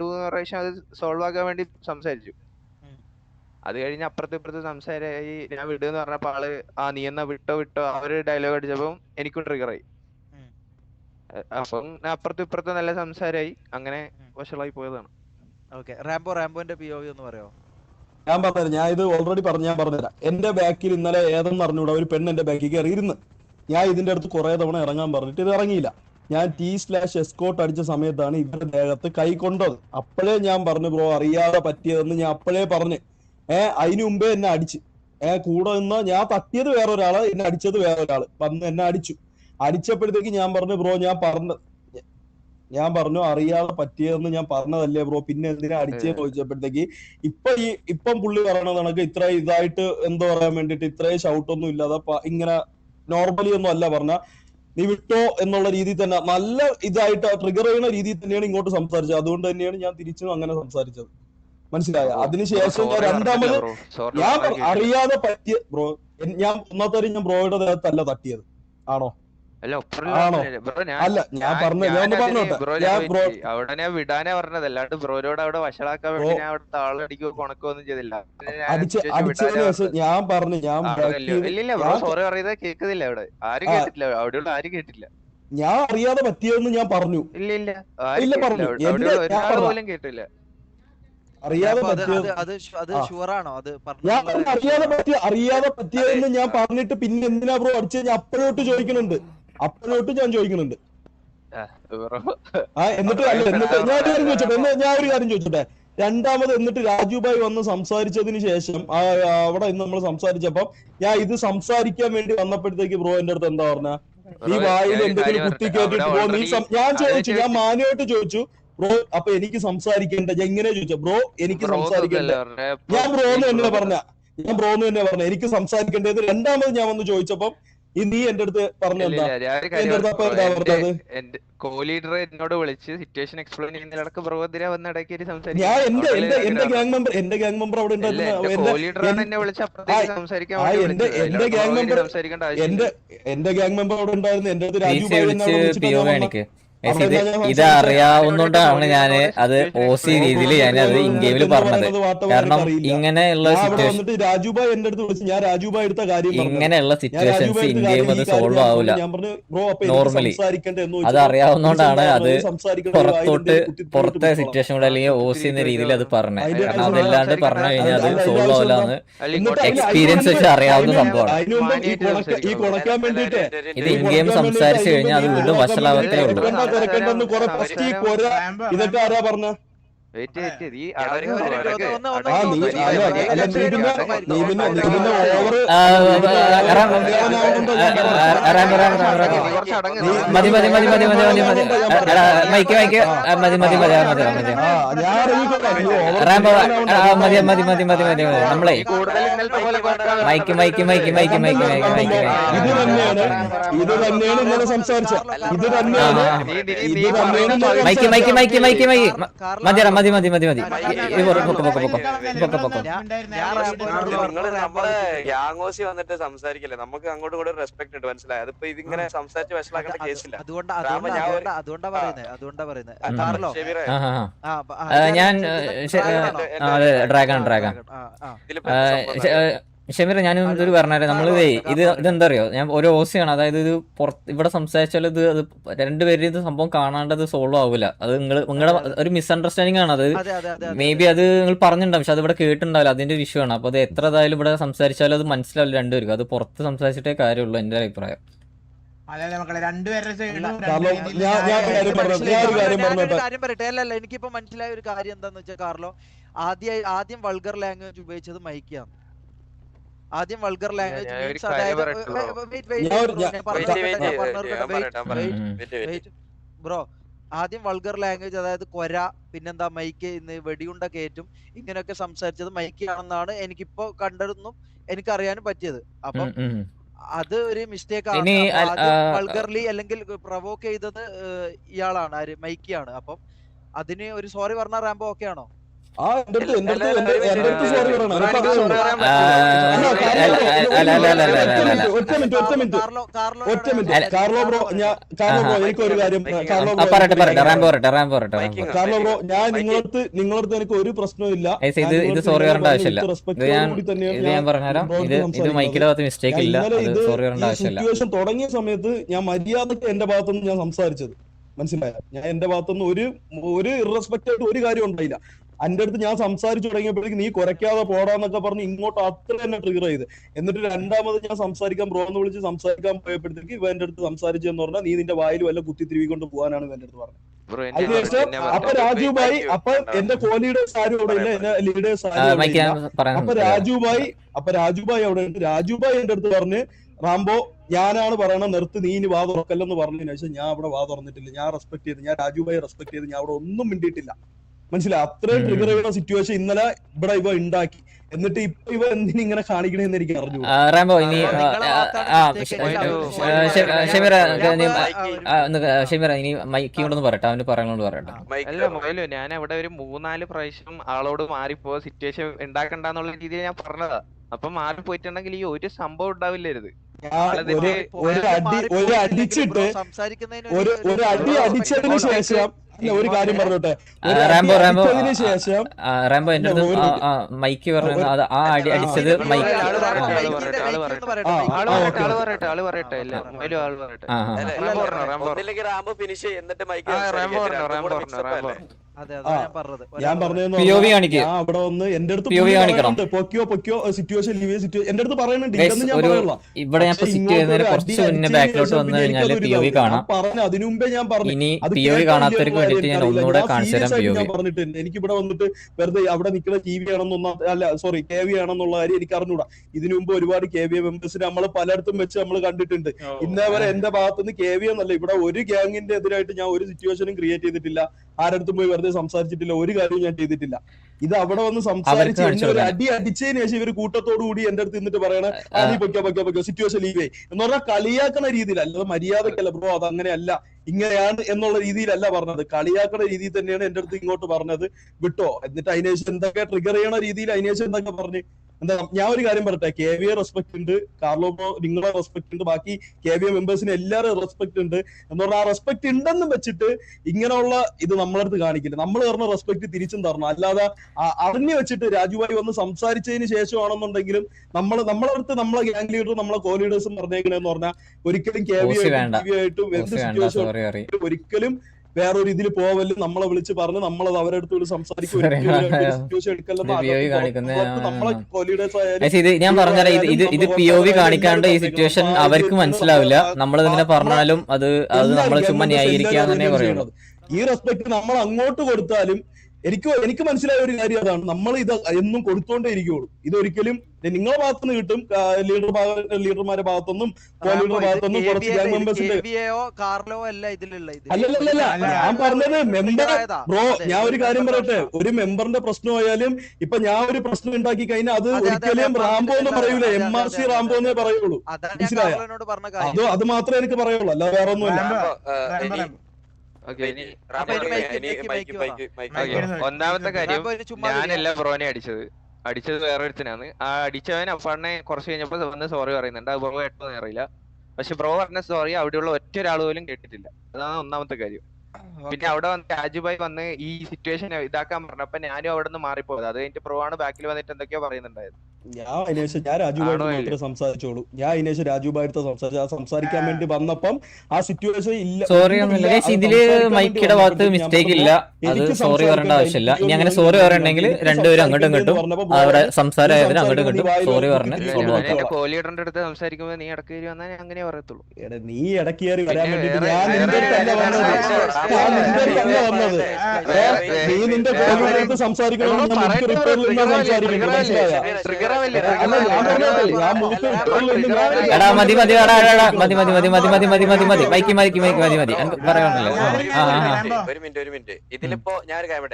2-3 പ്രാവശ്യം അത് സോൾവ് ആക്കാൻ വേണ്ടി സംസാരിച്ചു. അത് കഴിഞ്ഞ് അപ്പുറത്ത് ഇപ്പുറത്ത് സംസാരമായി. ഞാൻ വിടുന്ന് പറഞ്ഞപ്പോ ആള് നീ എന്നാ വിട്ടോ വിട്ടോ അവര് ഡയലോഗ് അടിച്ചപ്പോ എനിക്കും ട്രിഗറായി. അപ്പം അപ്പുറത്തും ഇപ്പുറത്തും നല്ല സംസാരമായി, അങ്ങനെ വഷളായി പോയതാണ്. റാംബോന്റെ POV ഒന്ന് പറയോ? ഞാൻ പറഞ്ഞുതരാം. ഞാൻ ഇത് ഓൾറെഡി ഞാൻ പറഞ്ഞുതരാം. എന്റെ ബാക്കിൽ ഇന്നലെ ഏതെന്ന് അറിഞ്ഞൂടാ ഒരു പെണ്ണ് എന്റെ ബാക്കിൽ കയറിയിരുന്ന്. ഞാൻ ഇതിന്റെ അടുത്ത് കുറെ തവണ ഇറങ്ങാൻ പറഞ്ഞിട്ട് ഇത് ഇറങ്ങിയില്ല. ഞാൻ T/എസ്കോട്ട് അടിച്ച സമയത്താണ് ഇവരുടെ ദേഹത്ത് കൈ കൊണ്ടത്. അപ്പോഴേ ഞാൻ പറഞ്ഞു ബ്രോ അറിയാതെ പറ്റിയതെന്ന് ഞാൻ അപ്പോഴേ പറഞ്ഞു. അതിനു മുമ്പേ എന്നെ അടിച്ച് കൂടെ നിന്ന് ഞാൻ തട്ടിയത് വേറൊരാള്, എന്നെ അടിച്ചത് വേറൊരാള് വന്ന് എന്നെ അടിച്ചു. അടിച്ചപ്പോഴത്തേക്ക് ഞാൻ പറഞ്ഞു ബ്രോ ഞാൻ പറഞ്ഞു അറിയാതെ പറ്റിയതെന്ന് ഞാൻ പറഞ്ഞതല്ലേ ബ്രോ, പിന്നെ എന്തിനാ അടിച്ചേ ചോദിച്ചപ്പോഴത്തേക്ക് ഇപ്പം പുള്ളി പറയണത് കണക്ക് ഇത്ര ഇതായിട്ട് എന്തോ പറയാൻ വേണ്ടിട്ട് ഇത്രയും ഷൗട്ടൊന്നും ഇല്ലാതെ ഇങ്ങനെ നോർമലി ഒന്നും അല്ല പറഞ്ഞ, നീ വിട്ടോ എന്നുള്ള രീതിയിൽ തന്നെ നല്ല ഇതായിട്ട് ട്രിഗർ ചെയ്യുന്ന രീതിയിൽ തന്നെയാണ് ഇങ്ങോട്ട് സംസാരിച്ചത്. അതുകൊണ്ട് തന്നെയാണ് ഞാൻ തിരിച്ചും അങ്ങനെ സംസാരിച്ചത്. മനസ്സിലായ? അതിനുശേഷം ഞാൻ രണ്ടാമത് ഞാൻ അറിയാതെ പറ്റിയ ബ്രോ, ഞാൻ ഒന്നാമത്തെ ഞാൻ ബ്രോയുടെ ദേഹത്തല്ല തട്ടിയത്. ആണോ? അല്ല ഞാൻ അവിടെ ഞാൻ വിടാനേ പറഞ്ഞത്, അല്ലാണ്ട് ബ്രോനോട് അവിടെ വഷളാക്കാൻ വേണ്ടി ഞാൻ അവിടെ താളടിക്കോ കൊണക്കൊന്നും ചെയ്തില്ല. ഞാൻ പറഞ്ഞു ഇല്ല ബ്രോ സോറി പറയുന്നത് കേൾക്കുന്നില്ല, അവിടെ ആരും കേട്ടില്ല, അവിടെയുള്ള ആരും കേട്ടില്ല. ഞാൻ അറിയാതെ പറ്റിയതെന്ന് ഞാൻ പറഞ്ഞു. ഇല്ല ഒരാൾ പോലും കേട്ടില്ല. അറിയാതെ പറ്റിയതെന്ന് ഞാൻ പറഞ്ഞിട്ട് പിന്നെ എന്തിനാ ബ്രോ അടിച്ചത് അപ്പോഴോട്ട് ചോദിക്കുന്നുണ്ട്. എന്നിട്ട് ഞാൻ ഒരു കാര്യം ചോദിച്ചോട്ടെ. രണ്ടാമത് എന്നിട്ട് രാജുഭായ് വന്ന് സംസാരിച്ചതിന് ശേഷം അവിടെ നമ്മൾ സംസാരിച്ചപ്പം ഞാൻ ഇത് സംസാരിക്കാൻ വേണ്ടി വന്നപ്പോഴത്തേക്ക് ബ്രോ എന്റെ അടുത്ത് എന്താ പറഞ്ഞ, നീ വായിൽ എന്തെങ്കിലും കുത്തി കേട്ടിട്ട് പോ. ഞാൻ മാനുവായിട്ട് ചോദിച്ചു ബ്രോ അപ്പൊ എനിക്ക് സംസാരിക്കണ്ട. ഞാൻ ഇങ്ങനെ ചോദിച്ച ബ്രോ എനിക്ക് സംസാരിക്കണ്ട, ഞാൻ ബ്രോന്ന് തന്നെ പറഞ്ഞ എനിക്ക് സംസാരിക്കേണ്ടത്. രണ്ടാമത് ഞാൻ വന്ന് ചോദിച്ചപ്പം നീ എന്റെ അടുത്ത് പറഞ്ഞെന്താ കോ-ലീഡർ എന്നോട് വിളിച്ച് സിറ്റുവേഷൻ എക്സ്പ്ലെയിൻ ചെയ്യുന്നതിടക്ക് ബ്രോ എന്തിനാ വന്ന് ഇടയ്ക്ക് ഞാൻ എന്റെ ഗ്യാങ് മെമ്പർ അവിടെ എന്റെ ഗ്യാങ് മെമ്പർ അവിടെ ഉണ്ടായിരുന്നു. എന്റെ അടുത്ത് രാജു ഇത് അറിയാവുന്നതുകൊണ്ടാണ് ഞാൻ അത് OC രീതിയിൽ ഞാൻ അത് ഇൻഗെയിമിൽ പറഞ്ഞത്. കാരണം ഇങ്ങനെയുള്ള രാജുഭായ് എന്റെ അടുത്ത് വിളിച്ച് ഞാൻ രാജുഭായ് എടുത്ത കാര്യം ഇങ്ങനെയുള്ള സിറ്റുവേഷൻസ് ഇൻഗെയിം അത് സോൾവ് ആവില്ല നോർമലി. അത് അറിയാവുന്നതുകൊണ്ടാണ് അത് പുറത്തെ സിറ്റുവേഷൻ അല്ലെങ്കിൽ OC എന്ന രീതിയിൽ അത് പറഞ്ഞത്. കാരണം അതല്ലാണ്ട് പറഞ്ഞു കഴിഞ്ഞാൽ അത് സോൾവ് ആവില്ലാന്ന് എക്സ്പീരിയൻസ് വെച്ച് അറിയാവുന്ന സംഭവമാണ്. ഇത് ഇൻഗെയിം സംസാരിച്ചു കഴിഞ്ഞാൽ അത് വീണ്ടും വഷളാവത്തേ ഉള്ളൂ. ഇതൊക്കെ ആരാ പറഞ്ഞ? നമ്മളെ മൈക്ക് മതി ഗ്യാങ്ങോസി വന്നിട്ട് സംസാരിക്കില്ലേ, നമുക്ക് അങ്ങോട്ടും കൂടെ റെസ്പെക്ട് ഉണ്ട്. മനസ്സിലായി? അതിപ്പോ ഇതിങ്ങനെ സംസാരിച്ച് വഷളാക്കേണ്ട കേസില്ല. ഞാൻ ഡ്രാഗൺ ഷമീർ ഞാനും ഇതൊരു പറഞ്ഞാൽ നമ്മളിതേ ഇതെന്താ അറിയോ, ഞാൻ ഒരു OC-ആണ്. അതായത് ഇത് ഇവിടെ സംസാരിച്ചാൽ ഇത് രണ്ടുപേരും ഇത് സംഭവം കാണാണ്ടത് സോൾവ് ആവില്ല. അത് നിങ്ങളുടെ ഒരു മിസ്അണ്ടർസ്റ്റാൻഡിങ് ആണ്. അത് മേ ബി അത് നിങ്ങൾ പറഞ്ഞിട്ടുണ്ടാവും, പക്ഷെ അത് ഇവിടെ കേട്ടിട്ടുണ്ടാവില്ല. അതിന്റെ ഒരു ഇഷ്യൂ ആണ്. അപ്പൊ അത് എത്ര ഇതായാലും ഇവിടെ സംസാരിച്ചാലും അത് മനസ്സിലാവില്ല രണ്ടുപേർക്കും. അത് പുറത്ത് സംസാരിച്ചിട്ടേ കാര്യമുള്ളൂ എന്റെ അഭിപ്രായം. എനിക്കിപ്പോ മനസ്സിലായ ഒരു കാര്യം എന്താന്ന് വെച്ചാൽ കാർലോ, ആദ്യം വൾഗർ ലാംഗ്വേജ് ഉപയോഗിച്ചത് മൈക്കിയാണ്. ആദ്യം വൾഗർ ലാംഗ്വേജ് മീൻസ് അതായത് ബ്രോ ആദ്യം വൾഗർ ലാംഗ്വേജ് അതായത് കൊര, പിന്നെന്താ മൈക്ക്, ഇന്ന് വെടിയുണ്ട കയറ്റും, ഇങ്ങനെയൊക്കെ സംസാരിച്ചത് മൈക്കാണെന്നാണ് എനിക്കിപ്പോ കണ്ടതെന്നും എനിക്കറിയാനും പറ്റിയത്. അപ്പം അത് ഒരു മിസ്റ്റേക്ക് ആണ്. വൾഗർലി അല്ലെങ്കിൽ പ്രൊവോക്ക് ചെയ്തത് ഇയാളാണ്, ആര്, മൈക്കിയാണ്. അപ്പം അതിന് ഒരു സോറി പറഞ്ഞ റാംബോ ഓക്കെ ആണോ? എന്റെ അടുത്ത് സോറി പറയണം. ഒറ്റ മിനിറ്റ് കാർലോ ബ്രോ, എനിക്കൊരു കാര്യം കാർലോ ബ്രോ, ഞാൻ നിങ്ങളടുത്ത് എനിക്ക് ഒരു പ്രശ്നവും ഇല്ല. ഇത് സോറി പറയേണ്ട ആവശ്യമില്ല. സിറ്റുവേഷൻ തുടങ്ങിയ സമയത്ത് ഞാൻ മര്യാദക്ക് എന്റെ ഭാഗത്തുനിന്ന് ഞാൻ സംസാരിച്ചത്, മനസ്സിലായ? ഞാൻ എന്റെ ഭാഗത്തുനിന്ന് ഒരു ഇറസ്പെക്ട് ആയിട്ട് ഒരു കാര്യം ഉണ്ടായില്ല. എന്റെ അടുത്ത് ഞാൻ സംസാരിച്ചു തുടങ്ങിയപ്പോഴേക്ക് നീ കുറയ്ക്കാതെ പോടാന്നൊക്കെ പറഞ്ഞ് ഇങ്ങോട്ട് അത്ര തന്നെ ട്രിഗർ ചെയ്ത്. എന്നിട്ട് രണ്ടാമത് ഞാൻ സംസാരിക്കാൻ ബ്രോ എന്ന് വിളിച്ച് സംസാരിക്കാൻ പോയപ്പോഴത്തേക്ക് ഇവ എന്റെ അടുത്ത് സംസാരിച്ചെന്ന് പറഞ്ഞാൽ നീ നിന്റെ വായിൽ വല്ല കുത്തി തിരികൊണ്ട് പോകാനാണ് ഇവന്റെ അടുത്ത് പറഞ്ഞത്. അതിനുശേഷം അപ്പൊ രാജുഭായി, അപ്പൊ എന്റെ കോലീഡേഴ്സ് ആരും അവിടെ ഇല്ല, എന്റെ ലീഡേഴ്സ് ആരും അവിടെ ഇല്ല. അപ്പൊ രാജുഭായി അവിടെ ഉണ്ട്. രാജുഭായി എന്റെ അടുത്ത് പറഞ്ഞ് റാംബോ ഞാനാണ് പറയണത് നിർത്ത്, നീ ഇനി വാ തുറക്കല്ലെന്ന് പറഞ്ഞതിന് ശേഷം ഞാൻ അവിടെ വാ തുറന്നിട്ടില്ല. ഞാൻ റെസ്പെക്ട് ചെയ്ത്, ഞാൻ രാജുഭായി റെസ്പെക്ട് ചെയ്ത് ഞാൻ അവിടെ ഒന്നും മിണ്ടിയിട്ടില്ല, മനസ്സിലായി? അത്രയും ട്രിഗർ ചെയ്യുന്ന സിറ്റുവേഷൻ ഇന്നലെ ഇവിടെ ഇവ ഉണ്ടാക്കി. എന്നിട്ട് ഇപ്പൊ ഇവ എന്തിനിങ്ങനെ കാണിക്കണെന്ന് എനിക്ക് അറിഞ്ഞു. റാംബോ ഇനി ഷെമീറ ഇനി മൈക്ക് കൊണ്ടൊന്ന് പറയട്ടെ, അവന് പറയാനോട് പറയട്ടെ. അല്ല മൊബൈലോ, ഞാൻ അവിടെ ഒരു 3-4 പ്രാവശ്യം ആളോട് മാറിപ്പോ സിറ്റുവേഷൻ ഉണ്ടാക്കണ്ടെന്നുള്ള രീതിയിൽ ഞാൻ പറഞ്ഞതാ. അപ്പൊ മാറി പോയിട്ടുണ്ടെങ്കിൽ ഈ ഒരു സംഭവം ഉണ്ടാവില്ലായിരുന്നു. ഒരു അടി അടിച്ചതിന് ശേഷം ഒരു കാര്യം പറഞ്ഞോട്ടെ, ശേഷം റാംബോ എന്റെ അടുത്ത് മൈക്ക് പറഞ്ഞു ആ അടി അടിച്ചത് മൈക്ക്. ഞാൻ പറഞ്ഞു അവിടെ വന്ന് എന്റെ അടുത്ത് പൊക്കിയോ സിറ്റുവേഷൻ എന്റെ അടുത്ത് പറയുന്നുണ്ട്. ഇവിടെ ഞാൻ കുറച്ച് മുന്നേ ബാക്കിലോട്ട് വന്നു കഴിഞ്ഞാൽ POV കാണാം. അതിനു മുമ്പേ ഞാൻ പറഞ്ഞു ഇനി POV കാണാത്തവർക്ക് വേണ്ടിട്ട് ഞാൻ ഒന്നുകൂടെ കാണിച്ചു തരാം. ഞാൻ പറഞ്ഞിട്ടുണ്ട് എനിക്ക് ഇവിടെ വന്നിട്ട് വെറുതെ അവിടെ നിൽക്കുന്ന TV ആണെന്നൊന്നും അല്ല, സോറി KV ആണെന്നുള്ള കാര്യം എനിക്ക് അറിഞ്ഞൂടാ. ഇതിനു മുമ്പ് ഒരുപാട് KV മെമ്പേഴ്സിനെ നമ്മൾ പലയിടത്തും വെച്ച് നമ്മൾ കണ്ടിട്ടുണ്ട്. ഇന്നേ വരെ എന്റെ ഭാഗത്തുനിന്ന് KV എന്നല്ല, ഇവിടെ ഒരു ഗ്യാങ്ങിന്റെ എതിരായിട്ട് ഞാൻ ഒരു സിറ്റുവേഷനും ക്രിയേറ്റ് ചെയ്തിട്ടില്ല. ആരടുത്തും പോയി വെറുതെ സംസാരിച്ചിട്ടില്ല, ഒരു കാര്യവും ഞാൻ ചെയ്തിട്ടില്ല. ഇത് അവിടെ വന്ന് സംസാരിച്ച് ഒരു അടി അടിച്ചതിന് ശേഷം ഇവര് കൂട്ടത്തോടു കൂടി എന്റെ അടുത്ത് നിന്നിട്ട് പറയണ നീ പൊയ്ക്കോ സിറ്റുവേഷൻ ലീവ് ആയി എന്ന് പറഞ്ഞാൽ കളിയാക്കണ രീതിയിൽ, അല്ലാതെ മര്യാദക്കല്ല ബ്രോ അത് അങ്ങനെയല്ല ഇങ്ങനെയാണ് എന്നുള്ള രീതിയിലല്ല പറഞ്ഞത്. കളിയാക്കണ രീതിയിൽ തന്നെയാണ് എന്റെ അടുത്ത് ഇങ്ങോട്ട് പറഞ്ഞത്, വിട്ടോ. എന്നിട്ട് അതിനുശേഷം എന്തൊക്കെ ട്രിഗർ ചെയ്യണ രീതിയിൽ അതിനുശേഷം എന്തൊക്കെ പറഞ്ഞ് എന്താ. ഞാൻ ഒരു കാര്യം പറയട്ടെ, KV റെസ്പെക്ട് ഉണ്ട്, കാർലോ ബ്രോ നിങ്ങളെ റെസ്പെക്ട് ഉണ്ട്, ബാക്കി KV മെമ്പേഴ്സിന് എല്ലാവരും റെസ്പെക്ട് ഉണ്ട്. എന്ന് പറഞ്ഞാൽ ആ റെസ്പെക്ട് ഉണ്ടെന്ന് വെച്ചിട്ട് ഇങ്ങനെയുള്ള ഇത് നമ്മളടുത്ത് കാണിക്കില്ല. നമ്മൾ തരുന്ന റെസ്പെക്ട് തിരിച്ചും തരണം. അല്ലാതെ അറിഞ്ഞു വെച്ചിട്ട് രാജുവായി വന്ന് സംസാരിച്ചതിന് ശേഷമാണെന്നുണ്ടെങ്കിലും നമ്മളടുത്ത് നമ്മളെ ഗ്യാങ് ലീഡർ നമ്മളെ കോ ലീഡേഴ്സും പറഞ്ഞേക്കണെന്ന് പറഞ്ഞാൽ ഒരിക്കലും KV ആയിട്ടും എന്ത് സിറ്റുവേഷൻ ഒരിക്കലും വേറൊരു ഇതിൽ പോവല്. നമ്മളെ വിളിച്ച് പറഞ്ഞ് നമ്മളത് അവരടുത്ത് സംസാരിക്കും. ഞാൻ പറഞ്ഞാൽ ഇത് POV കാണിക്കാണ്ട് ഈ സിറ്റുവേഷൻ അവർക്ക് മനസ്സിലാവില്ല. നമ്മളിങ്ങനെ പറഞ്ഞാലും അത് നമ്മൾ ചുമ്മാ ന്യായീകരിക്കാന്ന് തന്നെ പറയുള്ളൂ. ഈ റെസ്പെക്ട് നമ്മൾ അങ്ങോട്ട് കൊടുത്താലും എനിക്ക് മനസ്സിലായ ഒരു കാര്യം അതാണ്, നമ്മൾ ഇത് എന്നും കൊടുത്തോണ്ടേ ഇരിക്കുള്ളൂ. ഇതൊരിക്കലും നിങ്ങളുടെ ഭാഗത്തുനിന്ന് കിട്ടും, ലീഡർമാരുടെ ഭാഗത്തൊന്നും ഭാഗത്തൊന്നും കുറച്ച് ഗ്യാങ് മെമ്പേഴ്സിന്റെ അല്ലല്ല. ഞാൻ പറഞ്ഞത് മെമ്പർ ബ്രോ, ഞാൻ ഒരു കാര്യം പറയട്ടെ, ഒരു മെമ്പറിന്റെ പ്രശ്നമായാലും ഇപ്പൊ ഞാൻ ഒരു പ്രശ്നം ഉണ്ടാക്കി കഴിഞ്ഞാൽ അത് ഒരിക്കലും റാംബോ എന്ന് പറയൂല, MRC റാംബോ എന്നേ പറയുള്ളൂ, മനസ്സിലായോ? അത് മാത്രമേ എനിക്ക് പറയുള്ളൂ, അല്ല വേറെ ഒന്നുമില്ല. ഒന്നാമത്തെ കാര്യം, ഞാനല്ല ബ്രോനെ അടിച്ചത് വേറൊരുത്തനാണ്. ആ അടിച്ചവൻ അഫാണിനെ കുറച്ച് കഴിഞ്ഞപ്പോ വന്ന് സോറി പറയുന്നുണ്ട്. അത് ബ്രോ കേട്ടോന്ന് അറിയില്ല, പക്ഷെ ബ്രോ പറഞ്ഞ സോറി അവിടെയുള്ള ഒറ്റ ഒരാൾ പോലും കേട്ടിട്ടില്ല. അതാണ് ഒന്നാമത്തെ കാര്യം. പിന്നെ അവിടെ വന്ന് രാജുഭായി വന്ന് ഈ സിറ്റുവേഷൻ ഇതാക്കാൻ പറഞ്ഞപ്പോ ഞാനും അവിടെ നിന്ന് മാറിപ്പോയത്. അത് കഴിഞ്ഞിട്ട് ബ്രോ ആണ് ബാക്കിൽ വന്നിട്ട് എന്തൊക്കെയോ പറയുന്നുണ്ടായത്. ഞാൻ രാജുഭായിട്ട് മാത്രമേ സംസാരിച്ചോളൂ. ഞാൻ അതിനേശം രാജുഭായിട്ട് സംസാരിക്കാൻ വേണ്ടി വന്നപ്പം ആ സിറ്റുവേഷൻ ഇല്ല. സോറി ഒന്നുമില്ല, ഇതില് മൈക്കിയുടെ ഭാഗത്ത് മിസ്റ്റേക്ക് ഇല്ല, അത് സോറി പറയേണ്ട ആവശ്യമില്ല. ഇനി അങ്ങനെ സോറി പറയണമെങ്കിൽ രണ്ടുപേരും അങ്ങോട്ടും ഇങ്ങോട്ടും അവിടെ സംസാരമായതിന് അങ്ങോട്ടും ഇങ്ങോട്ടും സോറി പറഞ്ഞ് കോഹ്ലിയുടെ അടുത്ത് സംസാരിക്കുമ്പോ നീ ഇടക്ക് കയറി വന്നാൽ അങ്ങനെ പറയത്തുള്ളൂ. നീ ഇടക്ക് കയറി വരാൻ വേണ്ടി നീ നിന്റെ കോഹ്ലിയുടെ സംസാരിക്കണം. എടാ മതി മതി മതി മതി മതി മതി മതി മതി മതി മതി മൈക്ക് മൈക്ക് മൈക്ക് മതി മതി പറയാനല്ലോ. ഒരു മിനിറ്റ് ഇതിലിപ്പോ ഞാൻ ഒരു കാര്യം,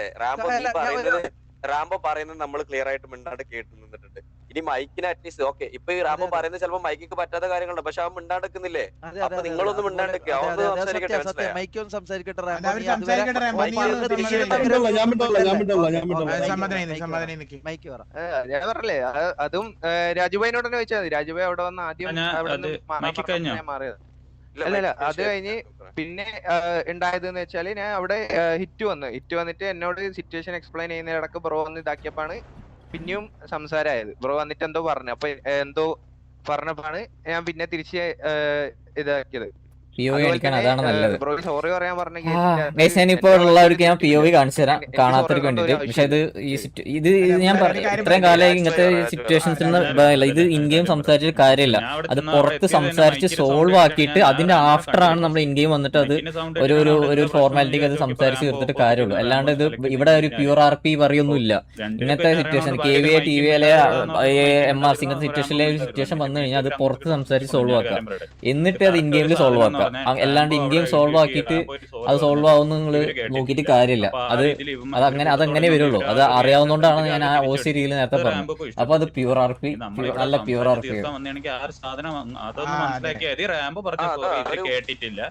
റാംബോ പറയുന്നത് നമ്മൾ ക്ലിയർ ആയിട്ട് മിണ്ടാണ്ട് കേട്ട് നിന്നിട്ടുണ്ട്. ഇനി മൈക്കിന് അറ്റ്ലീസ്റ്റ് ഓക്കെ ഇപ്പൊ ഈ റാംബോ പറയുന്നത് ചിലപ്പോ മൈക്കിക്ക് പറ്റാത്ത കാര്യങ്ങളുണ്ട്, പക്ഷെ അവൻ മിണ്ടാണ്ടിരിക്കുന്നില്ലേ? അപ്പൊ നിങ്ങളൊന്നും മിണ്ടാണ്ടിരിക്കുക, അവന്ന് സംസാരിക്കട്ടെ. മൈക്കൊന്നും സംസാരിക്കട്ടെ. ഞാൻ പറഞ്ഞില്ലേ അതും രാജുഭായിനോട് തന്നെ ചോദിച്ചാൽ മതി. രാജുഭായി അവിടെ വന്ന് ആദ്യം മാറിയത്. അല്ലല്ല, അത് കഴിഞ്ഞ് പിന്നെ ഉണ്ടായത് എന്ന് വെച്ചാല് ഞാൻ അവിടെ ഹിറ്റ് വന്നിട്ട് എന്നോട് സിറ്റുവേഷൻ എക്സ്പ്ലെയിൻ ചെയ്യുന്ന ഇടക്ക് ബ്രോ വന്ന് ഇതാക്കിയപ്പാണ് പിന്നെയും സംസാരമായത്. ബ്രോ വന്നിട്ട് എന്തോ പറഞ്ഞു, അപ്പൊ എന്തോ പറഞ്ഞപ്പോഴാണ് ഞാൻ പിന്നെ തിരിച്ച് ഇതാക്കിയത്. അതാണ് നല്ലത്. സോറി പറയാൻ പറഞ്ഞ ഞാനിപ്പോ ഉള്ളവർക്ക് ഞാൻ POV കാണിച്ചു തരാം, കാണാത്തവർക്ക് വേണ്ടിട്ട്. പക്ഷെ ഇത് ഞാൻ ഇത്രയും കാലമായി ഇങ്ങനത്തെ സിറ്റുവേഷൻസിൽ നിന്ന് ഇത് ഇൻ ഗെയിം സംസാരിച്ചിട്ട് കാര്യമില്ല. അത് പുറത്ത് സംസാരിച്ച് സോൾവ് ആക്കിയിട്ട് അതിന്റെ ആഫ്റ്റർ ആണ് നമ്മൾ ഇൻ ഗെയിം വന്നിട്ട് അത് ഒരു ഫോർമാലിറ്റിക്ക് അത് സംസാരിച്ച് തീർത്തിട്ട് കാര്യമുള്ളൂ. അല്ലാണ്ട് ഇത് ഇവിടെ ഒരു പ്യൂർ RP പറയൊന്നുമില്ല. ഇങ്ങനത്തെ സിറ്റുവേഷൻ KVA TVA MRC ഇങ്ങനത്തെ സിറ്റുവേഷൻ വന്നു കഴിഞ്ഞാൽ അത് പുറത്ത് സംസാരിച്ച് സോൾവ് ആക്കാം, എന്നിട്ട് അത് ഇൻ ഗെയിമിൽ സോൾവ് ആക്കാം. അല്ലാണ്ട് ഇൻ ഗെയിം സോൾവ് ആക്കിയിട്ട് അത് സോൾവ് ആവുന്ന നിങ്ങൾ നോക്കിയിട്ട് കാര്യമില്ല. അതങ്ങനെ വരുള്ളൂ. അത് അറിയാവുന്നതുകൊണ്ടാണ് ഞാൻ ആ OC രീതിയിൽ നേരത്തെ പറഞ്ഞത്. അപ്പൊ അത് പ്യൂർ RP, നല്ല പ്യൂർ RP. കേട്ടിട്ടില്ല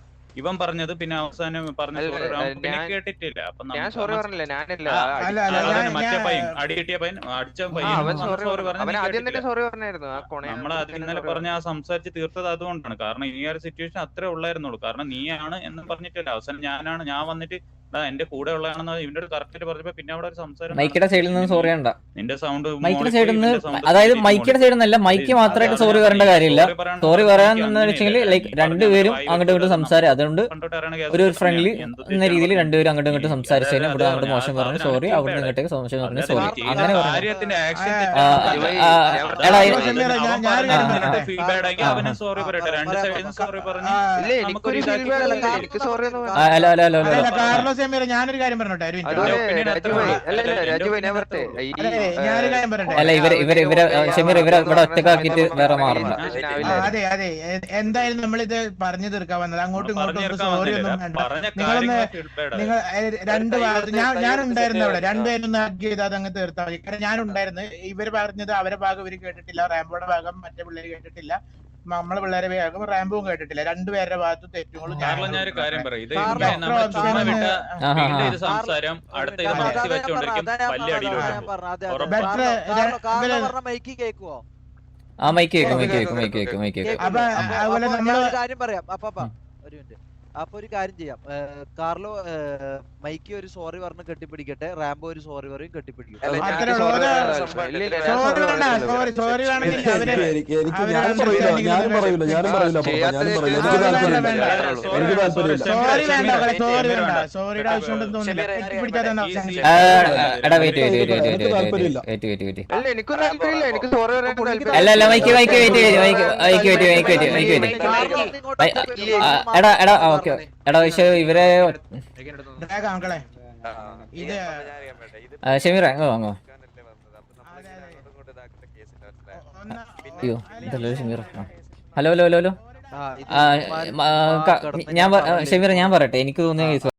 ഇവൻ പറഞ്ഞത്, പിന്നെ അവസാനം പറഞ്ഞ കേട്ടിട്ടില്ല. ഞാൻ സോറി പറഞ്ഞില്ല, ഞാനല്ല മറ്റേ പയ്യൻ അടി കിട്ടിയ പയ്യൻ അടിച്ച പയ്യൻ സോറി പറഞ്ഞായിരുന്നു. നമ്മൾ അത് ഇന്നലെ പറഞ്ഞ ആ സംസാരിച്ച് തീർത്തത് അതുകൊണ്ടാണ്. കാരണം ഈ ഒരു സിറ്റുവേഷൻ അത്രേ ഉള്ളായിരുന്നുള്ളൂ. കാരണം നീയാണ് എന്ന് പറഞ്ഞിട്ടില്ല, അവസാനം ഞാൻ വന്നിട്ട് എന്റെ കൂടെ ഉള്ളതാണെന്ന് ഇവന്റെ ഒരു കറക്റ്റ് പറഞ്ഞപ്പോ പിന്നെ അവിടെ ഒരു സംസാരം. മൈക്കിന്റെ സൈഡിൽ നിന്ന് സോറി വേണ്ട, നിന്റെ സൗണ്ട് മൈക്കിന്റെ സൈഡിൽ നിന്ന്, അതായത് മൈക്കിന്റെ സൈഡിൽ നിന്നല്ല, മൈക്ക് മാത്രമായിട്ട് സോറി പറയേണ്ട കാര്യമില്ല. സോറി പറയാന്ന് വെച്ചെങ്കിൽ ലൈക്ക് രണ്ടുപേരും അങ്ങോട്ടും ഇങ്ങോട്ടും സംസാരം, അതുകൊണ്ട് ഒരു ഫ്രണ്ട്ലി എന്ന രീതിയിൽ രണ്ടുപേരും അങ്ങോട്ടും ഇങ്ങോട്ടും സംസാരിച്ചതിന് ഇവിടെ അങ്ങോട്ട് മോശം പറഞ്ഞു സോറി, അവിടെ ഇങ്ങോട്ടേക്ക് മോശം പറഞ്ഞു സോറി, അങ്ങനെ പറഞ്ഞു. ഞാനൊരു കാര്യം പറഞ്ഞോട്ടെ, അല്ല ഷമീർ ഇവരെ ഇവിടെ ഒറ്റക്കാക്കിട്ട് വേറെ മാറണ്ട. അതെ എന്തായാലും നമ്മളിത് പറഞ്ഞു തീർക്കാൻ വന്നത്, അങ്ങോട്ടും ഇങ്ങോട്ടും സോറി ഒന്നും വേണ്ട. നിങ്ങളൊന്ന് നിങ്ങൾ രണ്ട് ഭാഗത്ത് ഞാനുണ്ടായിരുന്നു അവിടെ, രണ്ടുപേരൊന്നും ആക്കി ചെയ്ത് അതങ്ങ് തീർത്താൽ മതി. കാരണം ഞാനുണ്ടായിരുന്നു. ഇവര് പറഞ്ഞത് അവരെ ഭാഗം ഇവര് കേട്ടിട്ടില്ല, റാംബോയുടെ ഭാഗം മറ്റേ പിള്ളേര് കേട്ടിട്ടില്ല, നമ്മളെ പിള്ളേരെ ഭാഗം റാംബോവും കേട്ടിട്ടില്ല. രണ്ടുപേരുടെ ഭാഗത്തും തെറ്റുകളും. ഞാനൊരു കാര്യം പറയും, സംസാരം അടുത്ത ഇത് മനസ്സിൽ വെച്ചോണ്ടിരിക്കും വലിയ അടിയിലോട്ട്. ആ മൈക്ക് കേൾക്കും. കാര്യം പറയാം. ഒരു മിനിറ്റ്. അപ്പൊ ഒരു കാര്യം ചെയ്യാം, കാർലോ മൈക്ക് ഒരു സോറി പറഞ്ഞ് കെട്ടിപ്പിടിക്കട്ടെ, റാംബോ ഒരു സോറി പറയും കെട്ടിപ്പിടിക്കും. അല്ല മൈക്ക് എടാ എടാ പക്ഷെ ഇവരെ ഷമീറ വാങ്ങോ. അയ്യോ ഇതല്ലോ ഷമീറ. ഹലോ ഞാൻ ഷമീറ ഞാൻ പറയട്ടെ, എനിക്ക് തോന്നിയ കേസ്